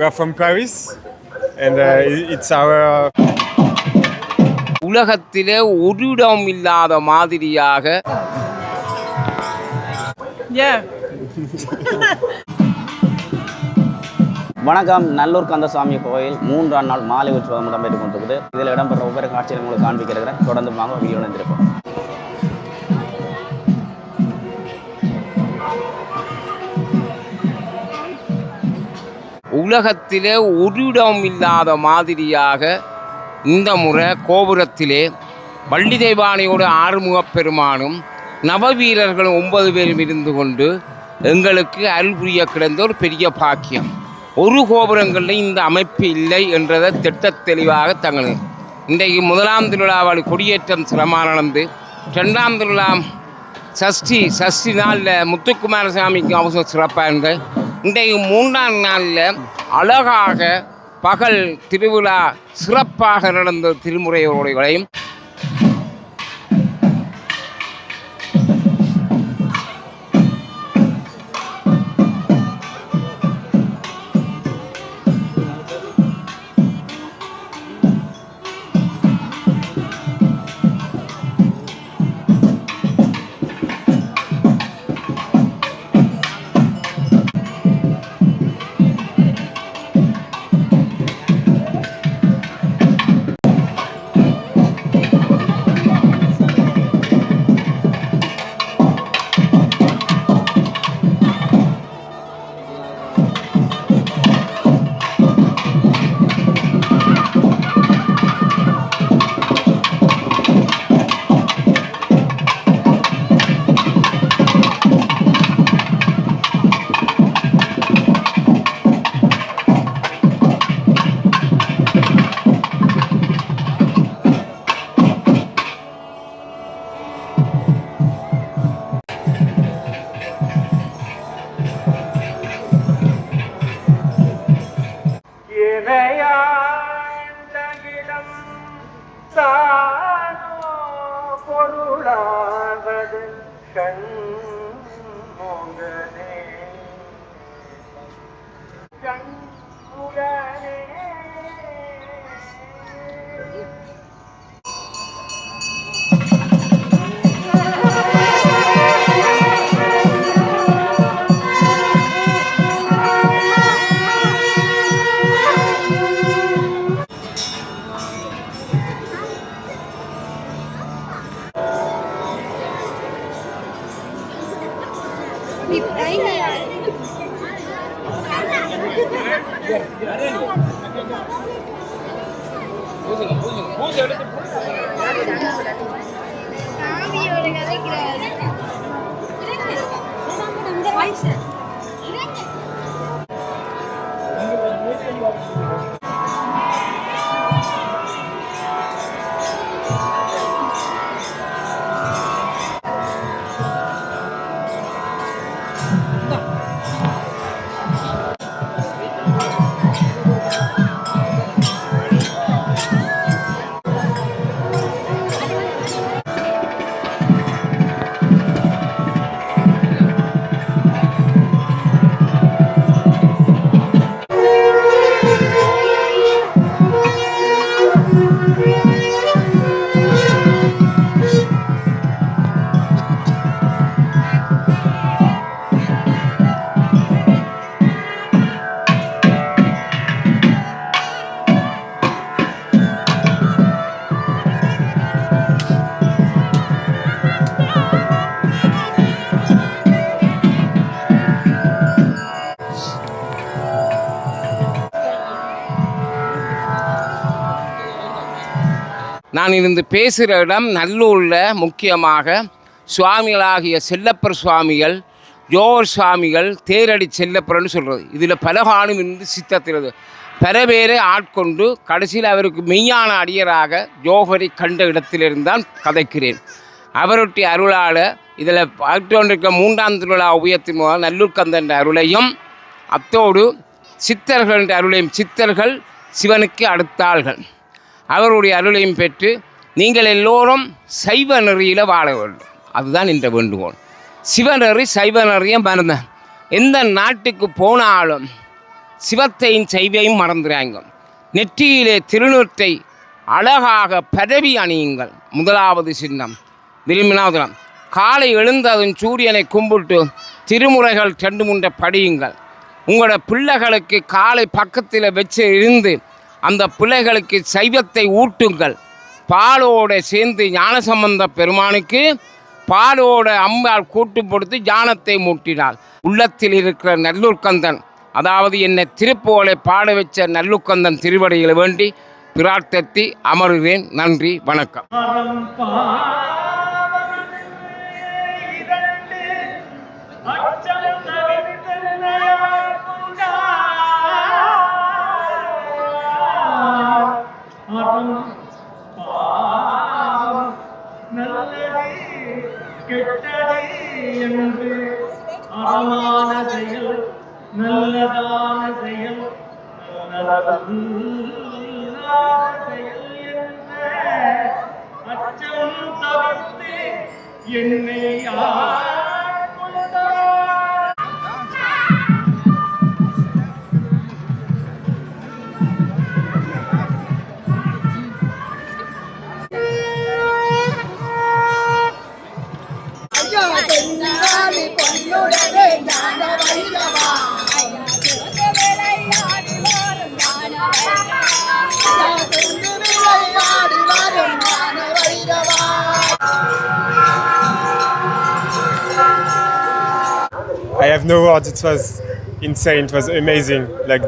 We are from Paris and it's our உலகத்திலே ஒரு இடம் இல்லாத மாதிரியாக வணக்கம். நல்லூர் கந்தசாமி கோயில் 3ஆம் நாள் மாலை உற்சவம் இடம்பெற்றுக் கொண்டிருக்குது. இதில் இடம்பெற்ற ஒவ்வொரு காட்சியை உங்களுக்கு காண்பிக்கிறேன். தொடர்ந்து வாங்க வீடியோ இணைந்திருப்போம். உலகத்திலே ஒரு இடம் இல்லாத மாதிரியாக இந்த முறை கோபுரத்திலே வள்ளி தெய்வானையோடு ஆறுமுகப் பெருமானும் நவவீரர்களும் 9 பேரும் இருந்து கொண்டு எங்களுக்கு அருள் புரிய கிடந்த ஒரு பெரிய பாக்கியம். ஒரு கோபுரங்களில் இந்த அமைப்பு இல்லை என்றதை திட்டத் தெளிவாக தங்கள் இன்றைக்கு 1ஆம் திருவிழாவால் கொடியேற்றம் சிரமமாக நடந்து 2ஆம் திருவிழா சஷ்டி நாளில் முத்துக்குமாரசாமிக்கு அவசரம் சிறப்பாக இருந்தது. இன்றைக்கு 3ஆம் நாளில் அழகாக பகல் திருவிழா சிறப்பாக நடந்த திருமுறையோடைகளையும் நான் இருந்து பேசுகிற இடம் நல்லூரில் முக்கியமாக சுவாமிகளாகிய செல்லப்பர் சுவாமிகள், ஜோகர் சுவாமிகள், தேரடி செல்லப்பர்னு சொல்கிறது. இதில் பல காலம் இருந்து சித்தத்திறது பல பேரை ஆட்கொண்டு கடைசியில் அவருக்கு மெய்யான அடியராக ஜோகரை கண்ட இடத்திலிருந்தான் கதைக்கிறேன். அவருடைய அருளால் இதில் பார்த்து கொண்டிருக்க 3ஆம் திருவிழா உயர்த்தின் மூலம் நல்லூர் கந்தன் அருளையும் அத்தோடு சித்தர்கள் அருளையும், சித்தர்கள் சிவனுக்கு அடுத்தாள்கள், அவருடைய அருளையும் பெற்று நீங்கள் எல்லோரும் சைவ நெறியில் வாழ வேண்டும். அதுதான் இந்த வேண்டுகோள். சிவநெறி சைவ நெறியை மறந்த எந்த நாட்டுக்கு போனாலும் சிவத்தையும் செய்வையும் மறந்துறாங்க. நெற்றியிலே திருநூற்றை அழகாக பரவி அணியுங்கள். முதலாவது சின்னம். விரும்பினாவது காலை எழுந்ததும் சூரியனை கும்பிட்டு திருமுறைகள் 2 படியுங்கள். உங்களோட பிள்ளைகளுக்கு காலை பக்கத்தில் வச்சு இருந்து அந்த பிள்ளைகளுக்கு சைவத்தை ஊட்டுங்கள். பாலோடு சேர்ந்து ஞானசம்பந்த பெருமானுக்கு பாலோட அம்பாள் கூட்டு கொடுத்து ஞானத்தை மூட்டினாள். உள்ளத்தில் இருக்கிற நல்லூர்கந்தன், அதாவது என்னை திருப்புகழை பாட வச்ச நல்லூர்கந்தன் திருவடிகளை வேண்டி பிரார்த்தத்தி அமருவேன். நன்றி, வணக்கம். நல்லதான செயல் அச்சம் தவிர்த்து என்னை I have no words. It was insane. It was amazing. Like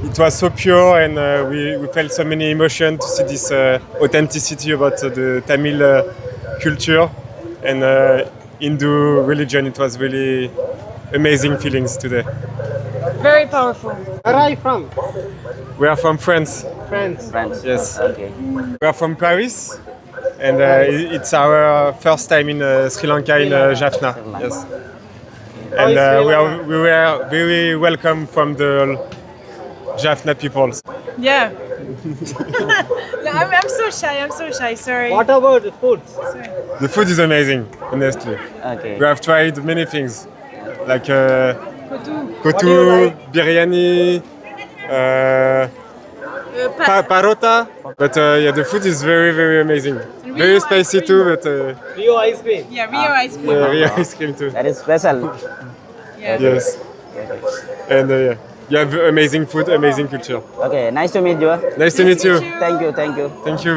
it was so pure, and we felt so many emotions to see this authenticity about the Tamil culture and Hindu religion. It was really amazing feelings today. Very powerful. Where are you from? We are from France. France. France. Yes. Okay. We are from Paris, and it's our first time in Sri Lanka in Jaffna. Yes. And we were very welcome from the Jaffna people. Yeah. No, I'm so shy. I'm so shy. Sorry. What about the food? Sorry. The food is amazing, honestly. Okay. We have tried many things, like Kotu. What do kotu, you like? biryani, parota. But yeah, the food is very, very amazing. Very Rio spicy ice too, cream. but Rio ice cream. Yeah, Rio ice cream. Rio ice cream too. That is special. Yeah. Yes. And yeah, you have amazing food, amazing culture. Okay, nice to meet you. Nice to meet you. Thank you, thank you. Thank you.